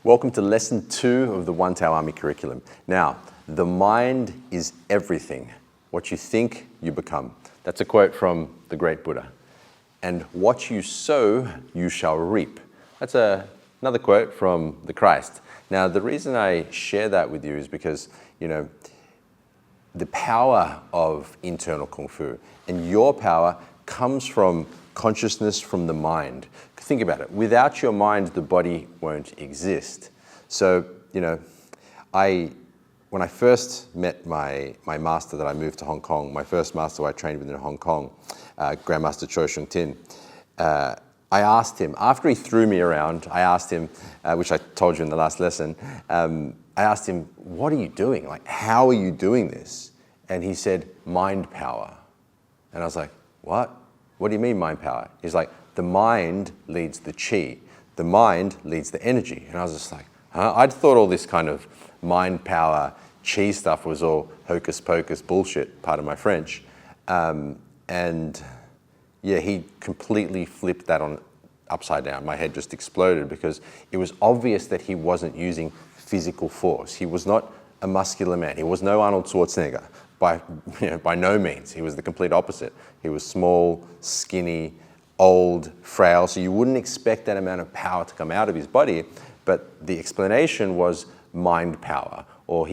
Welcome to lesson 2 of the One Tao Army curriculum. Now, the mind is everything. What you think, you become. That's a quote from the great Buddha. And what you sow, you shall reap. That's another quote from the Christ. Now, the reason I share that with you is because, the power of internal Kung Fu and your power comes from consciousness from the mind. Think about it. Without your mind, the body won't exist. So, when I first met my master that I moved to Hong Kong, my first master I trained with in Hong Kong, Grandmaster Chun, I asked him, after he threw me around, I asked him, which I told you in the last lesson, I asked him, what are you doing? Like, how are you doing this? And he said, mind power. And I was like, what? What do you mean mind power? He's like, the mind leads the chi. The mind leads the energy. And I was just like, huh? I'd thought all this kind of mind power, chi stuff was all hocus pocus bullshit, pardon my French. He completely flipped that on upside down. My head just exploded because it was obvious that he wasn't using physical force. He was not a muscular man. He was no Arnold Schwarzenegger by no means. He was the complete opposite. He was small, skinny, old, frail, so you wouldn't expect that amount of power to come out of his body, but the explanation was mind power, or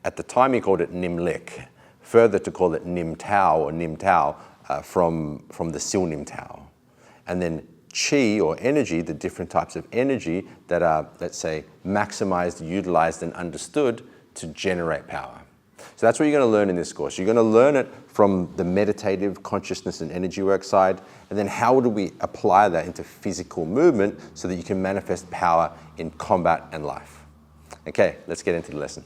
at the time he called it Nimlik, further to call it Nim Tao or Nim Tao from the Sil Nim Tao. And then chi or energy, the different types of energy that are, let's say, maximized, utilized, and understood to generate power. So that's what you're going to learn in this course. You're going to learn it from the meditative consciousness and energy work side, and then how do we apply that into physical movement so that you can manifest power in combat and life. Okay, let's get into the lesson.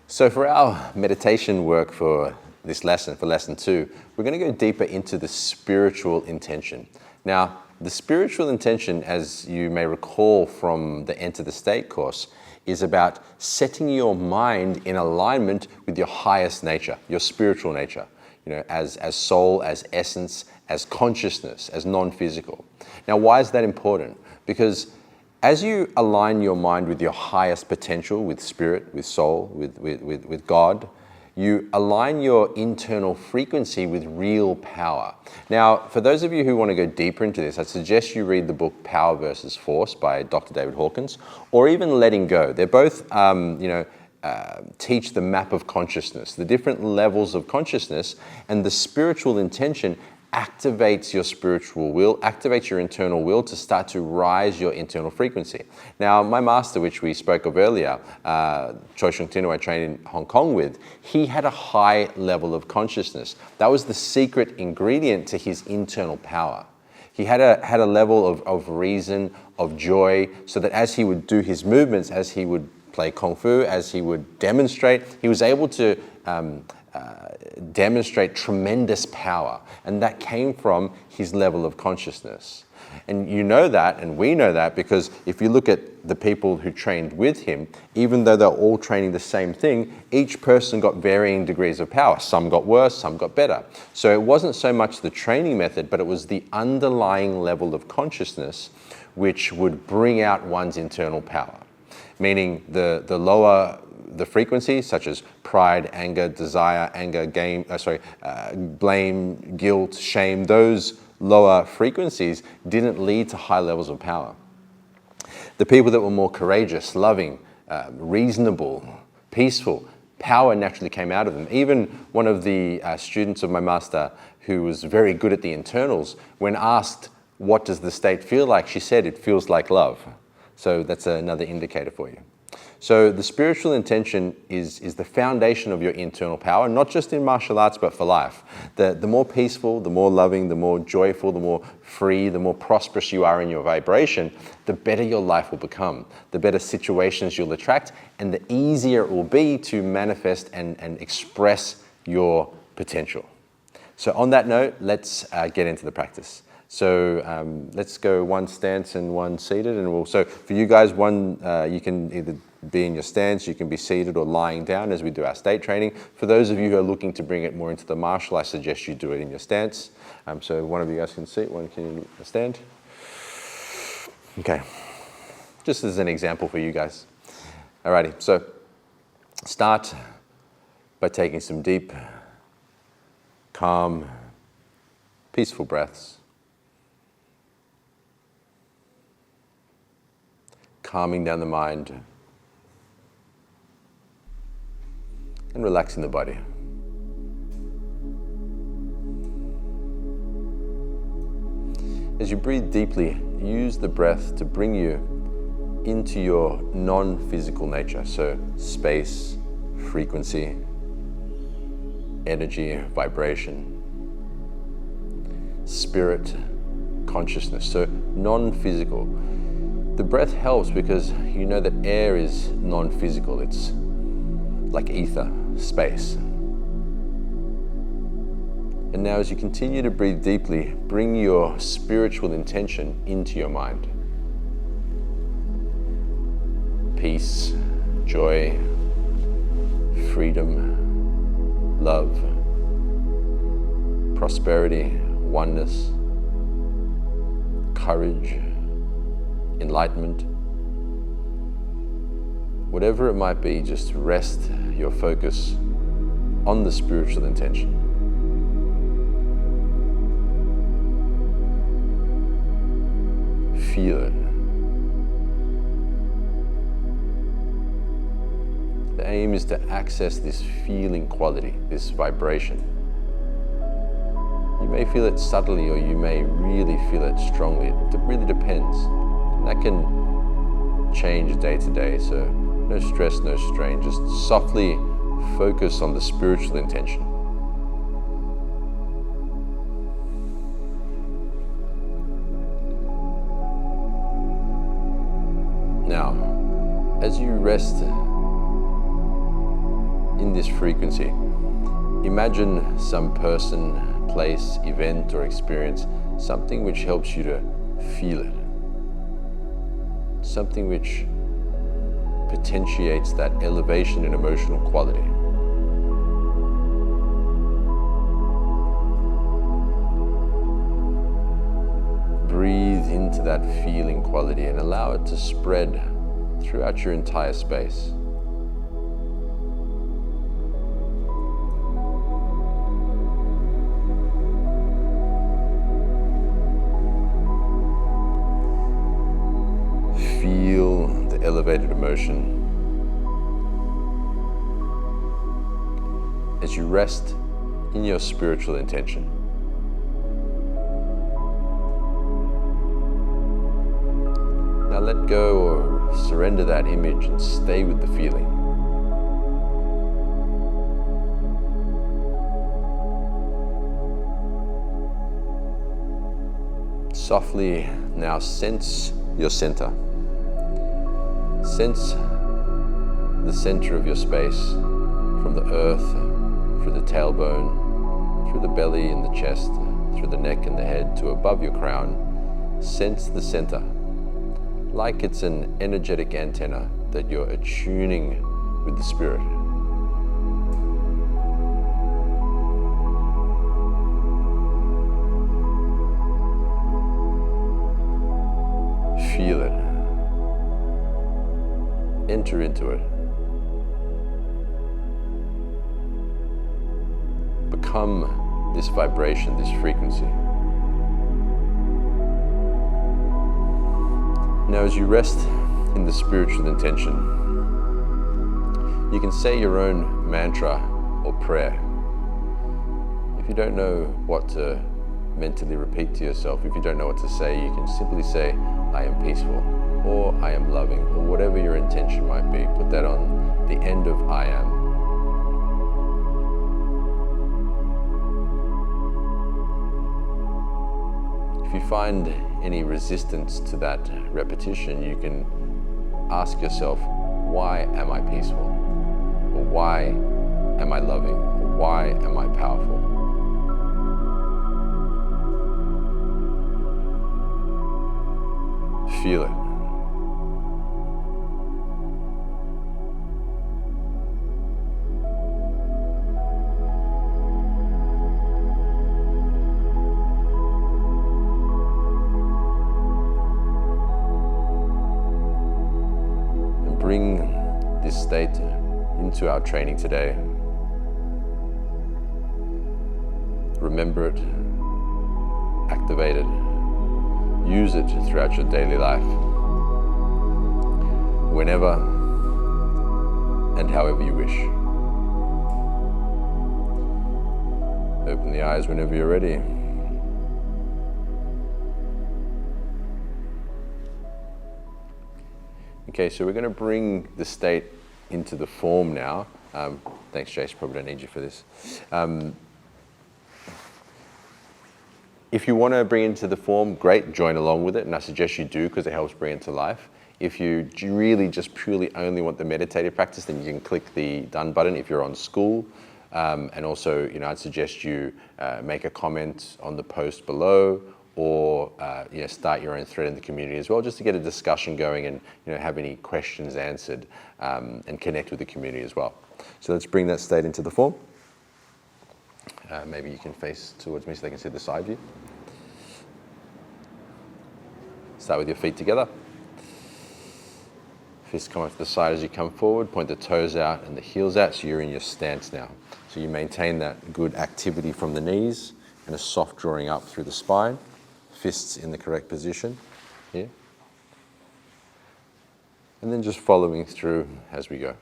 So for our meditation work for this lesson, for lesson 2, we're going to go deeper into the spiritual intention. Now, the spiritual intention, as you may recall from the Enter the State course, is about setting your mind in alignment with your highest nature, your spiritual nature, as soul, as essence, as consciousness, as non-physical. Now, why is that important? Because as you align your mind with your highest potential, with spirit, with soul, with God, you align your internal frequency with real power. Now, for those of you who want to go deeper into this, I suggest you read the book Power versus Force by Dr. David Hawkins, or even Letting Go. They're both, teach the map of consciousness, the different levels of consciousness, and the spiritual intention activates your spiritual will, activates your internal will to start to rise your internal frequency. Now, my master, which we spoke of earlier, Choi Shung Tin, who I trained in Hong Kong with, he had a high level of consciousness. That was the secret ingredient to his internal power. He had a level of reason, of joy, so that as he would do his movements, as he would play Kung Fu, as he would demonstrate, he was able to demonstrate tremendous power, and that came from his level of consciousness. And you know that, and we know that, because if you look at the people who trained with him, even though they're all training the same thing, each person got varying degrees of power. Some got worse, some got better. So it wasn't so much the training method, but it was the underlying level of consciousness which would bring out one's internal power. Meaning the lower the frequencies, such as pride, anger, desire, blame, guilt, shame, those lower frequencies didn't lead to high levels of power. The people that were more courageous, loving, reasonable, peaceful, power naturally came out of them. Even one of the students of my master, who was very good at the internals, when asked, what does the state feel like? She said, it feels like love. So that's another indicator for you. So the spiritual intention is the foundation of your internal power, not just in martial arts, but for life. The more peaceful, the more loving, the more joyful, the more free, the more prosperous you are in your vibration, the better your life will become, the better situations you'll attract, and the easier it will be to manifest and express your potential. So on that note, let's get into the practice. So let's go one stance and one seated, and so for you guys, you can either be in your stance, you can be seated or lying down as we do our state training. For those of you who are looking to bring it more into the martial, I suggest you do it in your stance. So one of you guys can sit, one can stand. Okay. just as an example for you guys. Alrighty, so start by taking some deep, calm, peaceful breaths. Calming down the mind and relaxing the body. As you breathe deeply, use the breath to bring you into your non-physical nature, so space, frequency, energy, vibration, spirit, consciousness, so non-physical. The breath helps because you know that air is non-physical. It's like ether, space. And now as you continue to breathe deeply, bring your spiritual intention into your mind. Peace, joy, freedom, love, prosperity, oneness, courage, enlightenment. Whatever it might be, just rest your focus on the spiritual intention. Feel it. The aim is to access this feeling quality, this vibration. You may feel it subtly or you may really feel it strongly. It really depends. And that can change day to day, so no stress, no strain. Just softly focus on the spiritual intention. Now, as you rest in this frequency, imagine some person, place, event, or experience, something which helps you to feel it. Something which potentiates that elevation in emotional quality. Breathe into that feeling quality and allow it to spread throughout your entire space. Feel the elevated emotion as you rest in your spiritual intention. Now let go or surrender that image and stay with the feeling. Softly now sense your center. Sense the center of your space, from the earth, through the tailbone, through the belly and the chest, through the neck and the head to above your crown. Sense the center, like it's an energetic antenna that you're attuning with the spirit. Feel it. Enter into it. Become this vibration, this frequency. Now as you rest in the spiritual intention, you can say your own mantra or prayer. If you don't know what to mentally repeat to yourself, if you don't know what to say, you can simply say, I am peaceful, or I am loving, or whatever your intention might be. Put that on the end of I am. If you find any resistance to that repetition, you can ask yourself, why am I peaceful? Or why am I loving? Or why am I powerful? Feel it. bring this state into our training today. Remember it, activate it, use it throughout your daily life, whenever and however you wish. Open the eyes whenever you're ready. Okay, so we're going to bring the state into the form now. Thanks, Jace, probably don't need you for this. If you want to bring it into the form, great, join along with it, and I suggest you do because it helps bring it to life. If you really just purely only want the meditative practice, then you can click the done button if you're on school. And also, I'd suggest you make a comment on the post below, or start your own thread in the community as well, just to get a discussion going and have any questions answered, and connect with the community as well. So let's bring that state into the form. Maybe you can face towards me so they can see the side view. Start with your feet together. Fists come up to the side as you come forward, point the toes out and the heels out, so you're in your stance now. So you maintain that good activity from the knees and a soft drawing up through the spine. Fists in the correct position here. And then just following through as we go.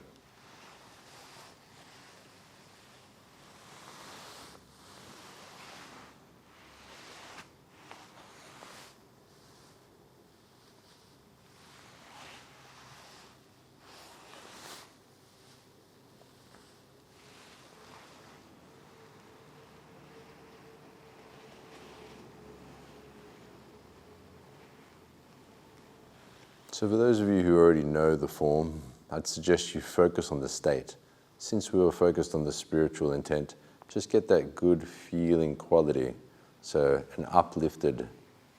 So for those of you who already know the form, I'd suggest you focus on the state. Since we were focused on the spiritual intent, just get that good feeling quality, so an uplifted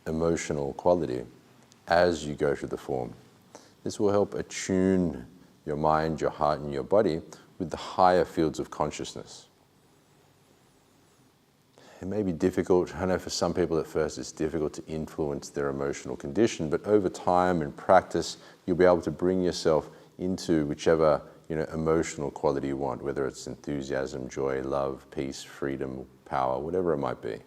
emotional quality as you go through the form. This will help attune your mind, your heart, and your body with the higher fields of consciousness. It may be difficult, I know for some people at first it's difficult to influence their emotional condition, but over time and practice, you'll be able to bring yourself into whichever emotional quality you want, whether it's enthusiasm, joy, love, peace, freedom, power, whatever it might be.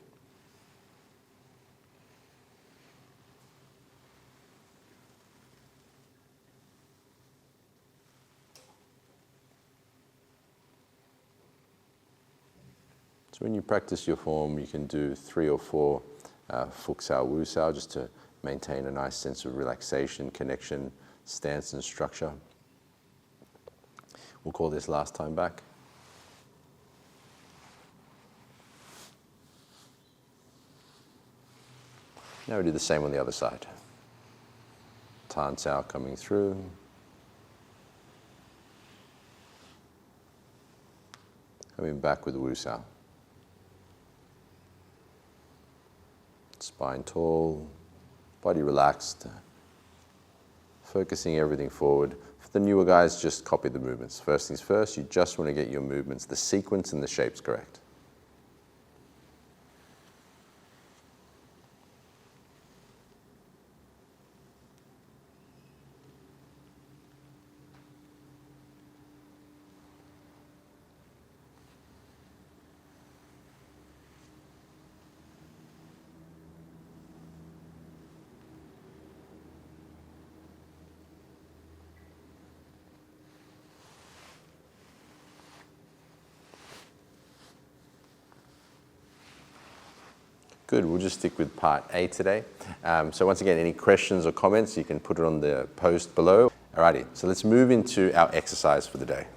So when you practice your form, you can do 3 or 4 Fuk Sao, Wu Sao, just to maintain a nice sense of relaxation, connection, stance and structure. We'll call this last time back. Now we do the same on the other side. Tan Sao coming through. Coming back with Wu Sao. Spine tall, body relaxed, focusing everything forward. For the newer guys, just copy the movements. First things first, you just want to get your movements, the sequence and the shapes correct. Good, we'll just stick with part A today. So once again, any questions or comments, you can put it on the post below. Alrighty, so let's move into our exercise for the day.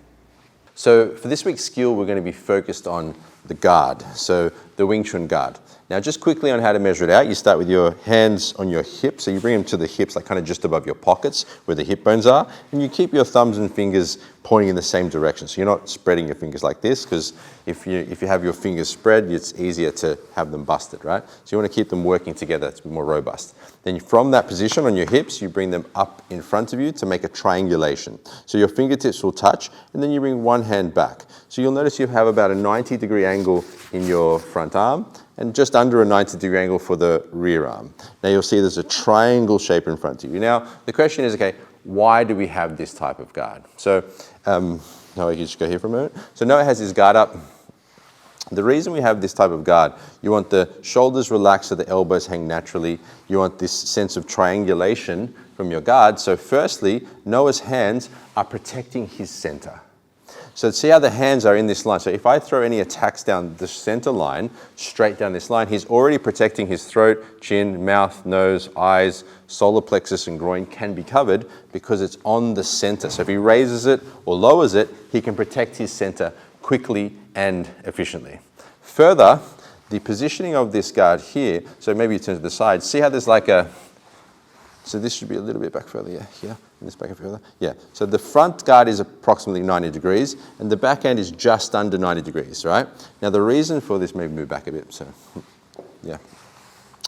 So for this week's skill, we're going to be focused on the guard, so the Wing Chun guard. Now just quickly on how to measure it out, you start with your hands on your hips, so you bring them to the hips, like kind of just above your pockets where the hip bones are, and you keep your thumbs and fingers pointing in the same direction. So you're not spreading your fingers like this, because if you have your fingers spread, it's easier to have them busted, right? So you want to keep them working together to be more robust. Then from that position on your hips, you bring them up in front of you to make a triangulation. So your fingertips will touch, and then you bring one hand back. So you'll notice you have about a 90-degree angle in your front arm, and just under a 90-degree angle for the rear arm. Now you'll see there's a triangle shape in front of you. Now the question is, okay, why do we have this type of guard? So, Noah, you just go here for a moment. So Noah has his guard up. The reason we have this type of guard, you want the shoulders relaxed so the elbows hang naturally. You want this sense of triangulation from your guard. So firstly, Noah's hands are protecting his center. So see how the hands are in this line. So if I throw any attacks down the center line, straight down this line, he's already protecting his throat, chin, mouth, nose, eyes, solar plexus and groin can be covered because it's on the center. So if he raises it or lowers it, he can protect his center quickly and efficiently. Further, the positioning of this guard here, so maybe you turn to the side, see how there's like a, so this should be a little bit back further, yeah, here, and this back further, yeah. So the front guard is approximately 90 degrees, and the back end is just under 90 degrees, right? Now the reason for this, maybe move back a bit, so, yeah.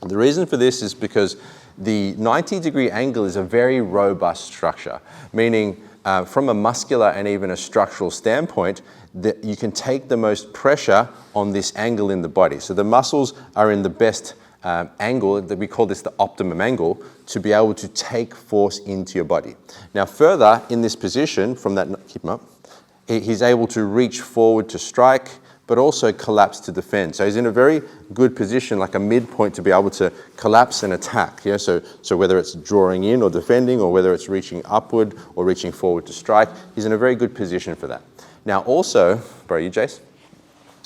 The reason for this is because the 90-degree angle is a very robust structure, meaning from a muscular and even a structural standpoint, that you can take the most pressure on this angle in the body. So the muscles are in the best angle, that we call this the optimum angle, to be able to take force into your body. Now further, in this position, from that, keep him up, he's able to reach forward to strike, but also collapse to defend. So he's in a very good position, like a midpoint, to be able to collapse and attack. Yeah? So whether it's drawing in or defending, or whether it's reaching upward or reaching forward to strike, he's in a very good position for that. Now also, you Jace,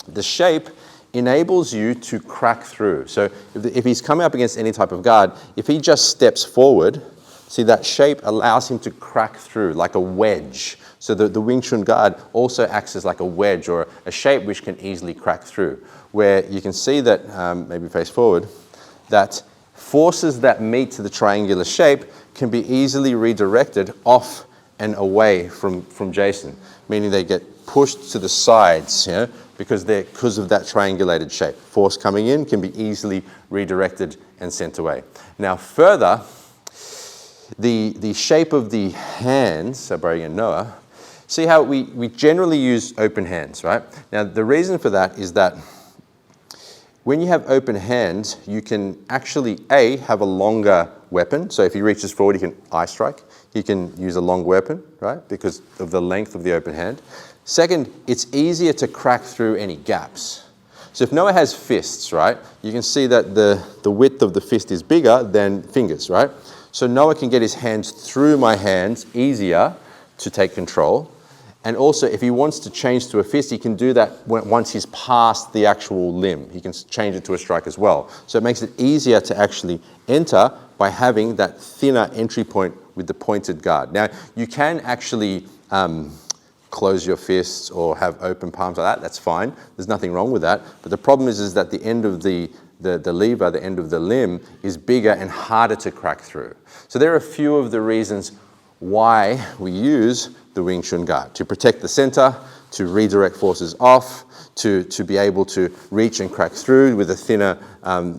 the shape enables you to crack through. So if he's coming up against any type of guard, if he just steps forward, see that shape allows him to crack through like a wedge. So the Wing Chun guard also acts as like a wedge or a shape which can easily crack through, where you can see that, maybe face forward, that forces that meet to the triangular shape can be easily redirected off and away from Jason, meaning they get pushed to the sides, yeah, because of that triangulated shape. Force coming in can be easily redirected and sent away. Now further, the shape of the hands, so Barry and Noah, see how we generally use open hands, right? Now the reason for that is that when you have open hands, you can actually, have a longer weapon. So if he reaches forward, he can eye strike. He can use a long weapon, right? Because of the length of the open hand. Second, it's easier to crack through any gaps. So if Noah has fists, right, you can see that the width of the fist is bigger than fingers, right? So Noah can get his hands through my hands easier to take control. And also, if he wants to change to a fist, he can do that once he's past the actual limb. He can change it to a strike as well. So it makes it easier to actually enter by having that thinner entry point with the pointed guard. Now, you can actually close your fists or have open palms like that. That's fine. There's nothing wrong with that. But the problem is that the end of the lever, the end of the limb, is bigger and harder to crack through. So there are a few of the reasons why we use the Wing Chun guard: to protect the center, to redirect forces off, to be able to reach and crack through with a thinner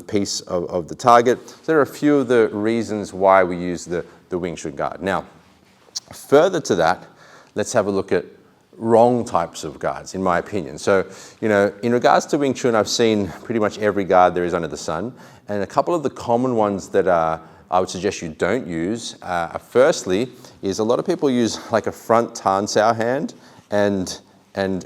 piece of the target. So there are a few of the reasons why we use the Wing Chun guard. Now, further to that, let's have a look at wrong types of guards, in my opinion. So, in regards to Wing Chun, I've seen pretty much every guard there is under the sun. And a couple of the common ones that I would suggest you don't use, firstly, is a lot of people use like a front Tan Sao hand and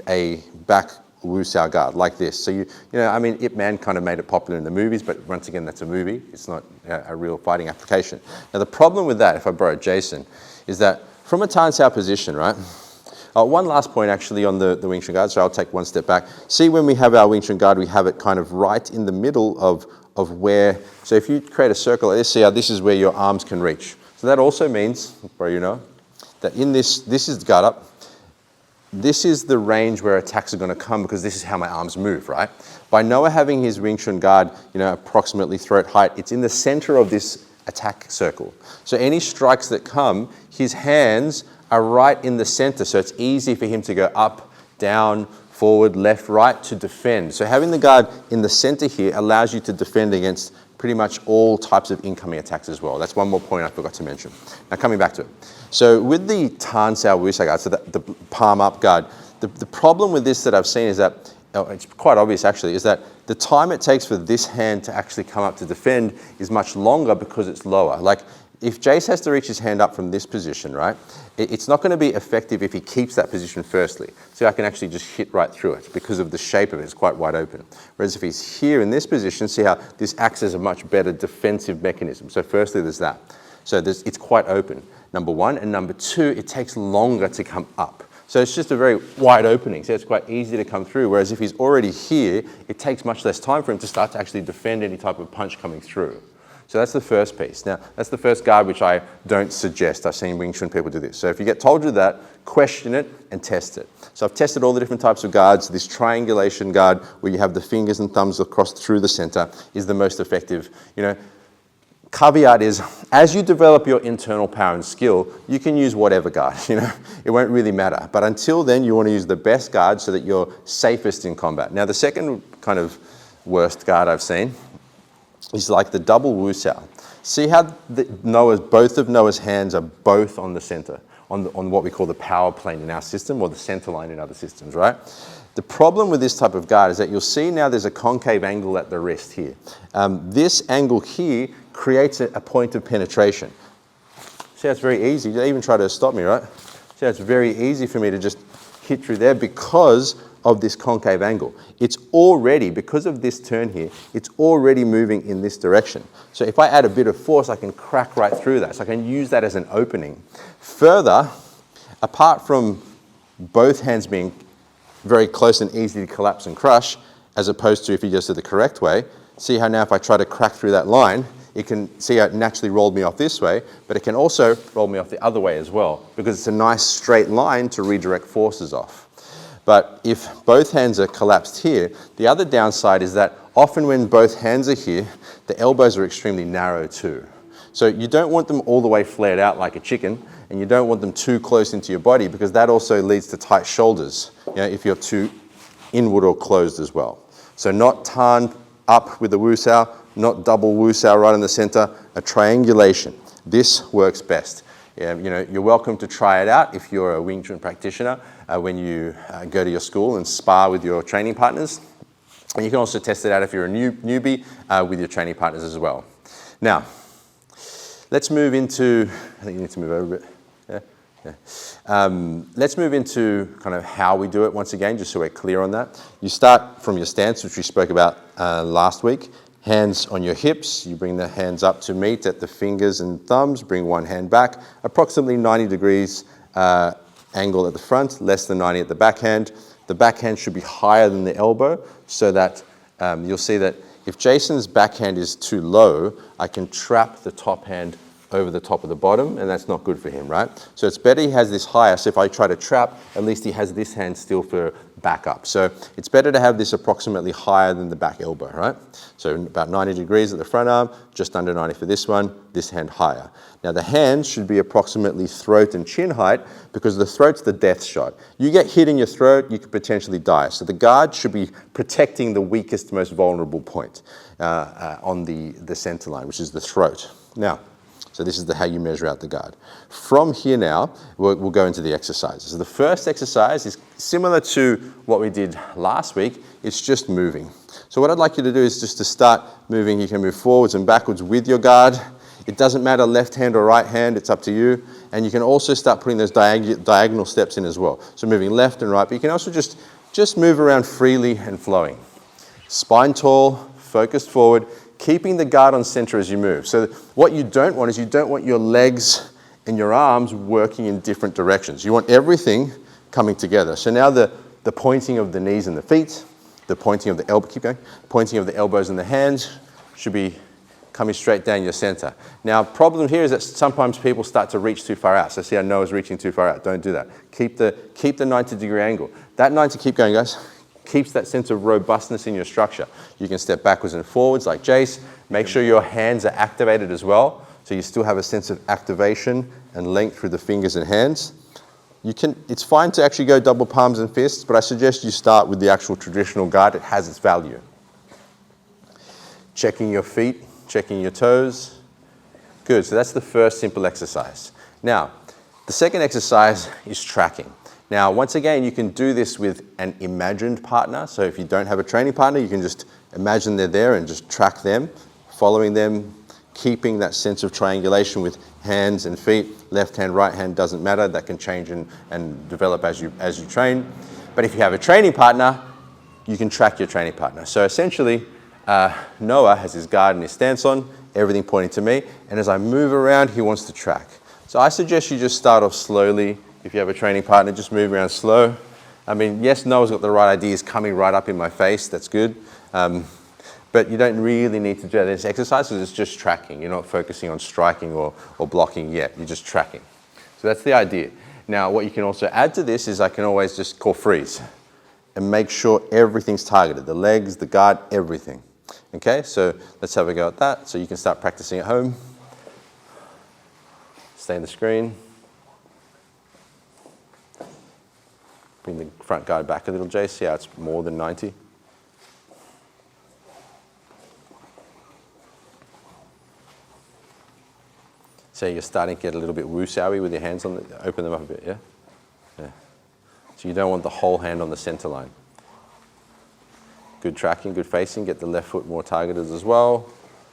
a back Wu Sao guard, like this. So Ip Man kind of made it popular in the movies, but once again, that's a movie. It's not a real fighting application. Now, the problem with that, if I borrow Jason, is that from a Tan Sao position, right? One last point actually on the Wing Chun guard, so I'll take one step back. See, when we have our Wing Chun guard, we have it kind of right in the middle of where, so if you create a circle, let's see how this is where your arms can reach. So that also means, that in this is the guard up. This is the range where attacks are going to come, because this is how my arms move, right? By Noah having his Wing Chun guard, approximately throat height, it's in the center of this attack circle. So any strikes that come, his hands are right in the center, so it's easy for him to go up, down, forward, left, right to defend. So having the guard in the center here allows you to defend against pretty much all types of incoming attacks as well. That's one more point I forgot to mention. Now coming back to it. So with the Tan Sao Wu Sao guard, so the palm up guard, the problem with this that I've seen is that, it's quite obvious actually, is that the time it takes for this hand to actually come up to defend is much longer because it's lower. Like if Jace has to reach his hand up from this position, right, it's not going to be effective if he keeps that position firstly. See, I can actually just hit right through it because of the shape of it. It's quite wide open. Whereas if he's here in this position, see how this acts as a much better defensive mechanism. So firstly, there's that. So it's quite open, number one. And number two, it takes longer to come up. So it's just a very wide opening, so it's quite easy to come through. Whereas if he's already here, it takes much less time for him to start to actually defend any type of punch coming through. So that's the first piece. Now, that's the first guard which I don't suggest. I've seen Wing Chun people do this. So if you get told to do that, question it and test it. So I've tested all the different types of guards. This triangulation guard where you have the fingers and thumbs across through the center is the most effective. You know, caveat is, as you develop your internal power and skill, you can use whatever guard, you know, it won't really matter. But until then, you want to use the best guard so that you're safest in combat. Now, the second kind of worst guard I've seen is like the double wusao. See how both of Noah's hands are both on the center, on what we call the power plane in our system or the center line in other systems, right? The problem with this type of guard is that you'll see now there's a concave angle at the wrist here. This angle here creates a point of penetration. See how it's very easy. You even try to stop me, right? See how it's very easy for me to just hit through there because of this concave angle. It's already, because of this turn here, it's already moving in this direction. So if I add a bit of force, I can crack right through that. So I can use that as an opening. Further, apart from both hands being very close and easy to collapse and crush, as opposed to if you just do the correct way, see how now if I try to crack through that line, it can see how it naturally rolled me off this way, but it can also roll me off the other way as well, because it's a nice straight line to redirect forces off. But if both hands are collapsed here, the other downside is that often when both hands are here, the elbows are extremely narrow too. So you don't want them all the way flared out like a chicken, and you don't want them too close into your body because that also leads to tight shoulders, you know, if you're too inward or closed as well. So not tan up with the wusao, not double wusao right in the center, a triangulation. This works best. You know, you're welcome to try it out if you're a Wing Chun practitioner when you go to your school and spar with your training partners. And you can also test it out if you're a newbie with your training partners as well. Now, let's move into, I think you need to move over a bit. Let's move into kind of how we do it once again, just so we're clear on that. You start from your stance, which we spoke about last week. Hands on your hips, you bring the hands up to meet at the fingers and thumbs, bring one hand back, approximately 90 degrees angle at the front, less than 90 at the backhand. The backhand should be higher than the elbow so that you'll see that if Jason's backhand is too low, I can trap the top hand over the top of the bottom, and that's not good for him, right? So it's better he has this higher, so if I try to trap, at least he has this hand still for back up. So it's better to have this approximately higher than the back elbow, right? So about 90 degrees at the front arm, just under 90 for this one, this hand higher. Now the hands should be approximately throat and chin height because the throat's the death shot. You get hit in your throat, you could potentially die. So the guard should be protecting the weakest, most vulnerable point on the center line, which is the throat. Now, so this is how you measure out the guard. From here now, we'll go into the exercises. So the first exercise is similar to what we did last week. It's just moving. So what I'd like you to do is just to start moving. You can move forwards and backwards with your guard. It doesn't matter left hand or right hand, it's up to you. And you can also start putting those diagonal steps in as well. So moving left and right, but you can also just move around freely and flowing. Spine tall, focused forward, keeping the guard on center as you move. So what you don't want is you don't want your legs and your arms working in different directions. You want everything coming together. So now the pointing of the knees and the feet, the pointing of the elbow, keep going, pointing of the elbows and the hands should be coming straight down your center. Now, problem here is that sometimes people start to reach too far out. So see how Noah's reaching too far out. Don't do that. Keep the 90-degree angle. That 90, keep going, guys, keeps that sense of robustness in your structure. You can step backwards and forwards like Jace. Make sure your hands are activated as well, so you still have a sense of activation and length through the fingers and hands. It's fine to actually go double palms and fists, but I suggest you start with the actual traditional guard. It has its value. Checking your feet, checking your toes. Good, so that's the first simple exercise. Now, the second exercise is tracking. Now, once again, you can do this with an imagined partner. So if you don't have a training partner, you can just imagine they're there and just track them, following them, keeping that sense of triangulation with hands and feet. Left hand, right hand, doesn't matter. That can change and develop as you train. But if you have a training partner, you can track your training partner. So essentially, Noah has his guard and his stance on, everything pointing to me, and as I move around, he wants to track. So I suggest you just start off slowly. If you have a training partner, just move around slow. I mean, yes, Noah's got the right ideas coming right up in my face, that's good. But you don't really need to do this exercise because it's just tracking. You're not focusing on striking or blocking yet, you're just tracking. So that's the idea. Now, what you can also add to this is I can always just call freeze and make sure everything's targeted, the legs, the guard, everything. Okay, so let's have a go at that. So you can start practicing at home. Stay in the screen. Bring the front guard back a little, Jay. See how it's more than 90. So you're starting to get a little bit woo-sowy with your hands on the, open them up a bit, yeah? Yeah. So you don't want the whole hand on the center line. Good tracking, good facing, get the left foot more targeted as well.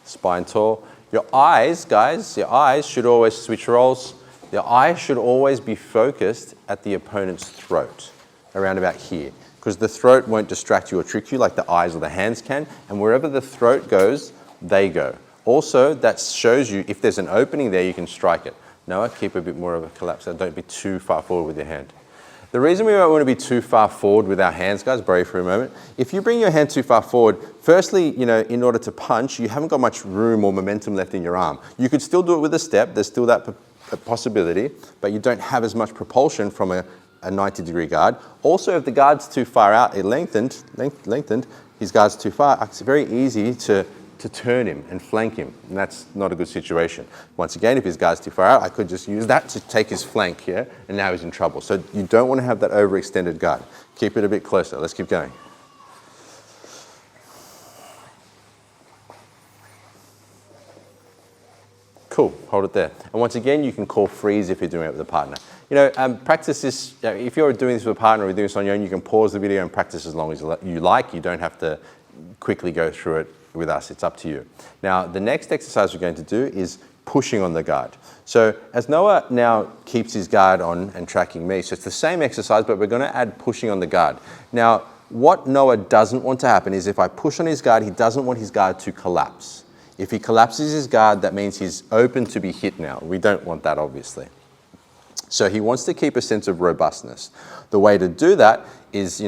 Spine tall. Your eyes, guys, your eyes should always switch roles. Your eyes should always be focused at the opponent's throat, around about here. Because the throat won't distract you or trick you like the eyes or the hands can. And wherever the throat goes, they go. Also, that shows you if there's an opening there, you can strike it. Noah, keep a bit more of a collapse. Don't be too far forward with your hand. The reason we don't want to be too far forward with our hands, guys, borrow for a moment. If you bring your hand too far forward, firstly, in order to punch, you haven't got much room or momentum left in your arm. You could still do it with a step. There's still that possibility, but you don't have as much propulsion from a 90-degree guard. Also, if the guard's too far out, it lengthened, his guard's too far, it's very easy to turn him and flank him, and that's not a good situation. Once again, if his guard's too far out, I could just use that to take his flank here, and now he's in trouble. So you don't want to have that overextended guard. Keep it a bit closer. Let's keep going. Cool, hold it there. And once again, you can call freeze if you're doing it with a partner. Practice this, if you're doing this with a partner or doing this on your own, you can pause the video and practice as long as you like. You don't have to quickly go through it with us, it's up to you. Now, the next exercise we're going to do is pushing on the guard. So as Noah now keeps his guard on and tracking me, so it's the same exercise, but we're going to add pushing on the guard. Now, what Noah doesn't want to happen is if I push on his guard, he doesn't want his guard to collapse. If he collapses his guard, that means he's open to be hit now. We don't want that, obviously. So he wants to keep a sense of robustness. The way to do that is,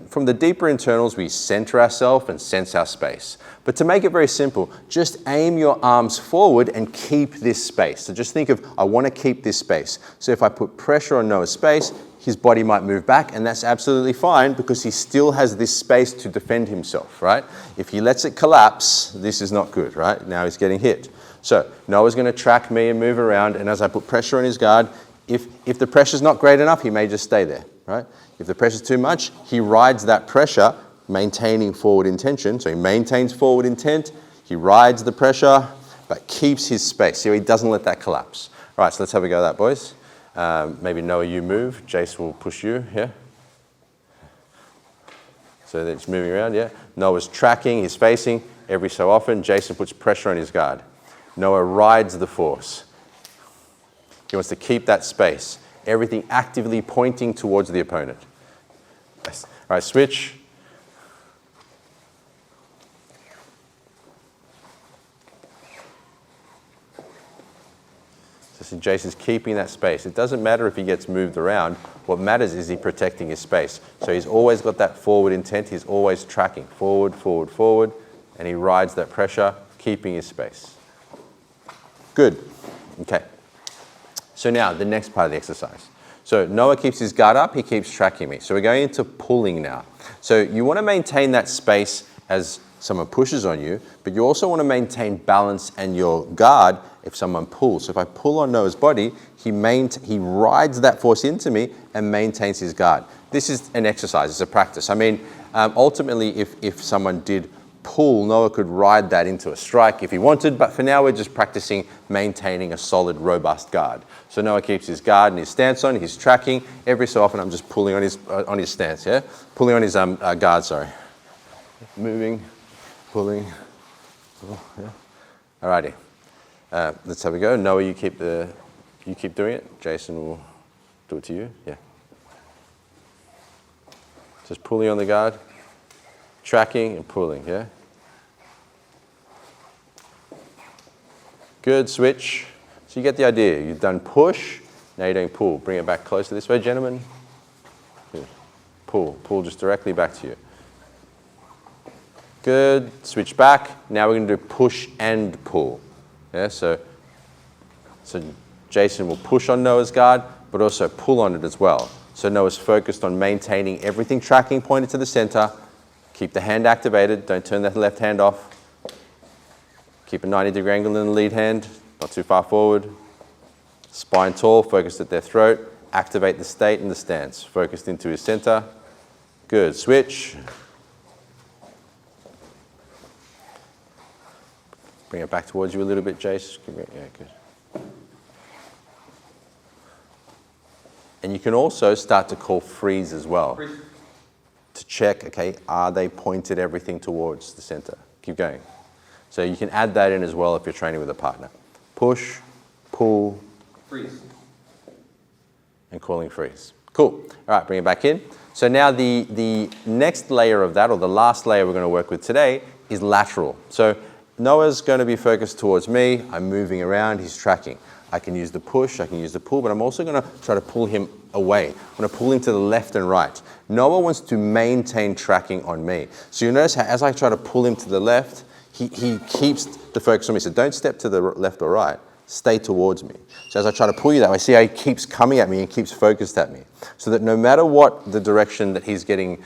from the deeper internals, we center ourselves and sense our space. But to make it very simple, just aim your arms forward and keep this space. So just think of, I want to keep this space. So if I put pressure on Noah's space, his body might move back, and that's absolutely fine because he still has this space to defend himself, right? If he lets it collapse, this is not good, right? Now he's getting hit. So Noah's going to track me and move around, and as I put pressure on his guard, if the pressure's not great enough, he may just stay there, right? If the pressure's too much, he rides that pressure, maintaining forward intention. So he maintains forward intent, he rides the pressure, but keeps his space. So he doesn't let that collapse. All right, so let's have a go at that, boys. Maybe Noah, you move. Jace will push you, yeah? So it's moving around, yeah? Noah's tracking, he's facing. Every so often, Jason puts pressure on his guard. Noah rides the force. He wants to keep that space. Everything actively pointing towards the opponent. Nice. All right, switch. So Jason's keeping that space. It doesn't matter if he gets moved around. What matters is he protecting his space. So he's always got that forward intent. He's always tracking forward, forward, forward, and he rides that pressure, keeping his space. Good. Okay. So now, the next part of the exercise. So Noah keeps his guard up, he keeps tracking me. So we're going into pulling now. So you want to maintain that space as someone pushes on you, but you also want to maintain balance and your guard if someone pulls. So if I pull on Noah's body, he rides that force into me and maintains his guard. This is an exercise, it's a practice. I mean, ultimately, if someone did pull, Noah could ride that into a strike if he wanted, but for now we're just practicing maintaining a solid, robust guard. So Noah keeps his guard and his stance on, he's tracking. Every so often I'm just pulling on his stance, yeah? Pulling on his guard, sorry. Moving, pulling, yeah. Alrighty. Let's have a go. Noah, you keep doing it. Jason will do it to you. Yeah. Just pulling on the guard, tracking and pulling, yeah? Good, switch. So you get the idea. You've done push, now you're doing pull. Bring it back closer this way, gentlemen. Good. Pull just directly back to you. Good, switch back. Now we're going to do push and pull. Yeah, so Jason will push on Noah's guard, but also pull on it as well. So Noah's focused on maintaining everything tracking pointed to the center. Keep the hand activated. Don't turn the left hand off. Keep a 90-degree angle in the lead hand, not too far forward. Spine tall, focused at their throat. Activate the state and the stance. Focused into his center. Good, switch. Bring it back towards you a little bit, Jace. Yeah, good. And you can also start to call freeze as well. Freeze. To check, okay, are they pointed everything towards the center? Keep going. So you can add that in as well if you're training with a partner. Push, pull, freeze. And calling freeze. Cool. All right, bring it back in. So now the next layer of that, or the last layer we're going to work with today, is lateral. So Noah's going to be focused towards me. I'm moving around. He's tracking. I can use the push, I can use the pull, but I'm also going to try to pull him away. I'm going to pull him to the left and right. Noah wants to maintain tracking on me. So you notice how as I try to pull him to the left, he keeps the focus on me. So don't step to the left or right. Stay towards me. So as I try to pull you that way, see how he keeps coming at me and keeps focused at me. So that no matter what the direction that he's getting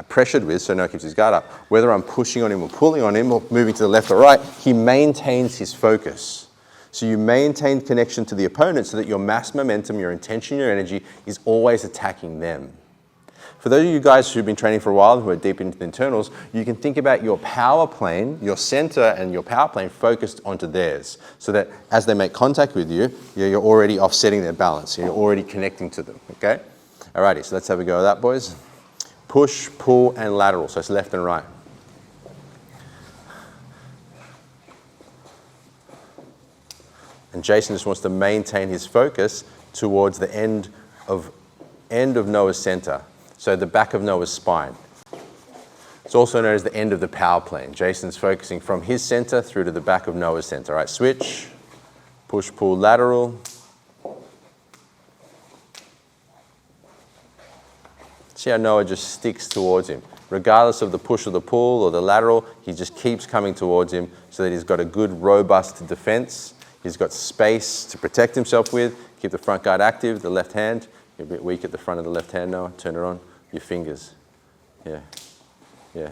pressured with, so Noah keeps his guard up, whether I'm pushing on him or pulling on him or moving to the left or right, he maintains his focus. So you maintain connection to the opponent so that your mass momentum, your intention, your energy is always attacking them. For those of you guys who've been training for a while, who are deep into the internals, you can think about your power plane, your center and your power plane focused onto theirs. So that as they make contact with you, you're already offsetting their balance. You're already connecting to them, okay? Alrighty, so let's have a go at that, boys. Push, pull, and lateral. So it's left and right. And Jason just wants to maintain his focus towards the end of Noah's center. So the back of Noah's spine. It's also known as the end of the power plane. Jason's focusing from his center through to the back of Noah's center. All right, switch, push, pull, lateral. See how Noah just sticks towards him. Regardless of the push or the pull or the lateral, he just keeps coming towards him so that he's got a good, robust defense. He's got space to protect himself with. Keep the front guard active, the left hand. You're a bit weak at the front of the left hand now. Turn it on. Your fingers. Yeah. Yeah.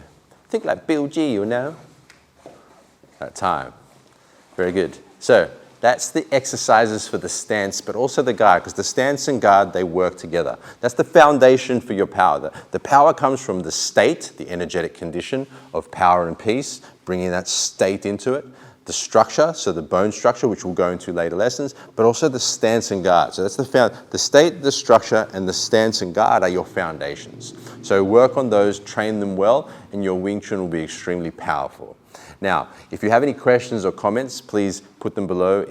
Think like Bill G, you know. That time. Very good. So that's the exercises for the stance, but also the guard, because the stance and guard, they work together. That's the foundation for your power. The power comes from the state, the energetic condition of power and peace, bringing that state into it. The structure, so the bone structure, which we'll go into later lessons, but also the stance and guard. So that's the state, the structure, and the stance and guard are your foundations. So work on those, train them well, and your Wing Chun will be extremely powerful. Now, if you have any questions or comments, please put them below